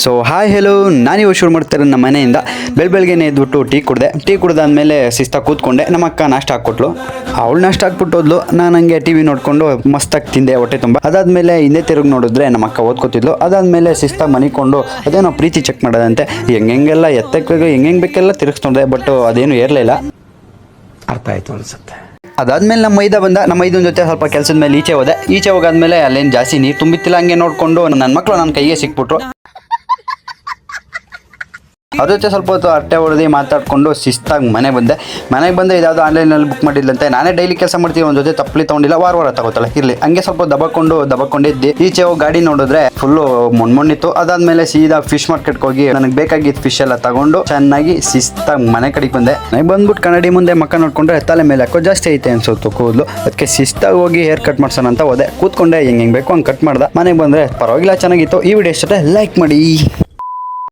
So hi hello, ನಾನಿವಾಗ ಶುರು ಮಾಡ್ತಾರೆ ನಮ್ಮ ಮನೆಯಿಂದ. ಬೆಳಗ್ಗೆ ಎದ್ಬಿಟ್ಟು ಟೀ ಕುಡ್ದಾದ್ಮೇಲೆ ಶಿಸ್ತಾಗಿ ಕೂತ್ಕೊಂಡೆ. ನಮ್ಮ ಅಕ್ಕ ನಾಷ್ಟ ಹಾಕ್ಕೊಟ್ಲು. ಅವಳು ನಾಷ್ಟ ಹಾಕ್ಬಿಟ್ಟೋದ್ಲು. ನಾನು ಹಂಗೆ ಟಿ ವಿ ನೋಡಿಕೊಂಡು ಮಸ್ತಾಗಿ ತಿಂದೆ ಹೊಟ್ಟೆ ತುಂಬ. ಅದಾದಮೇಲೆ ಹಿಂದೆ ತಿರುಗಿ ನೋಡಿದ್ರೆ ನಮ್ಮ ಅಕ್ಕ ಓದ್ಕೋತಿದ್ಲು. ಅದಾದಮೇಲೆ ಶಿಸ್ತಾಗಿ ಮನಿಕೊಂಡು ಅದೇನೋ ಪ್ರೀತಿ ಚೆಕ್ ಮಾಡೋದಂತೆ. ಹೆಂಗೆಲ್ಲ ಎತ್ತಕ್ಕೆ ಹೆಂಗೆ ಬೇಕೆಲ್ಲ ತಿರುಗಿಸ್ಕೊಂಡೆ, ಬಟ್ ಅದೇನು ಏರಲಿಲ್ಲ. ಅರ್ಥ ಆಯ್ತು ಅನ್ಸುತ್ತೆ. ಅದಾದ್ಮೇಲೆ ನಮ್ಮ ಮೈದನ ಜೊತೆ ಸ್ವಲ್ಪ ಕೆಲಸದ ಮೇಲೆ ಈಚೆ ಹೋಗಾದ್ಮೇಲೆ ಅಲ್ಲೇನು ಜಾಸ್ತಿ ನೀರು ತುಂಬಿತ್ತಿಲ್ಲ. ಹಂಗೆ ನೋಡಿಕೊಂಡು ನನ್ನ ಮಕ್ಕಳು ನನ್ನ ಕೈಗೆ ಸಿಕ್ಬಿಟ್ರು. ಅದ್ರ ಜೊತೆ ಸ್ವಲ್ಪ ಹೊತ್ತು ಅಟ್ಟೆ ಹೊಡೆದು ಮಾತಾಡ್ಕೊಂಡು ಶಿಸ್ತಾಗಿ ಮನೆಗೆ ಬಂದೆ ಇದಾವುದು ಆನ್ಲೈನಲ್ಲಿ ಬುಕ್ ಮಾಡಿದ್ಲಂತೆ. ನಾನೇ ಡೈಲಿ ಕೆಲಸ ಮಾಡ್ತೀವಿ, ಒಂದು ಜೊತೆ ತಪ್ಪಲಿ ತೊಗೊಂಡಿಲ್ಲ, ವಾರ ತಗೋತಾಳೆ ಇರಲಿ. ಹಂಗೆ ಸ್ವಲ್ಪ ದಬಕೊಂಡಿದ್ದೆ. ಈಚೆ ಹೋಗಿ ಗಾಡಿ ನೋಡಿದ್ರೆ ಫುಲ್ಲು ಮೊಣ್ಣಿತ್ತು. ಅದಾದ್ಮೇಲೆ ಸೀದಾ ಫಿಶ್ ಮಾರ್ಕೆಟ್ಗೆ ಹೋಗಿ ನನಗೆ ಬೇಕಾಗಿದ್ದ ಫಿಶ್ ಎಲ್ಲ ತಗೊಂಡು ಚೆನ್ನಾಗಿ ಶಿಸ್ತಾಗಿ ಮನೆ ಕಡೆಗೆ ಬಂದೆ. ನನಗೆ ಬಂದ್ಬಿಟ್ಟು ಕನ್ನಡಿ ಮುಂದೆ ಮಕ್ಕ ನೋಡ್ಕೊಂಡ್ರೆ ತಲೆ ಮೇಲೆ ಯಾಕೋ ಜಾಸ್ತಿ ಐತೆ ಅನ್ಸುತ್ತೆ ಕೂದಲು. ಅದಕ್ಕೆ ಶಿಸ್ತಾಗಿ ಹೋಗಿ ಹೇರ್ ಕಟ್ ಮಾಡ್ಸೋಣ ಅಂತ ಹೋದೆ. ಕೂತ್ಕೊಂಡೆ, ಹೆಂಗೆ ಬೇಕು ಹಂಗೆ ಕಟ್ ಮಾಡ್ದೆ. ಮನೆಗೆ ಬಂದರೆ ಪರವಾಗಿಲ್ಲ, ಚೆನ್ನಾಗಿತ್ತು. ಈ ವಿಡಿಯೋ ಇಷ್ಟ ಲೈಕ್ ಮಾಡಿ.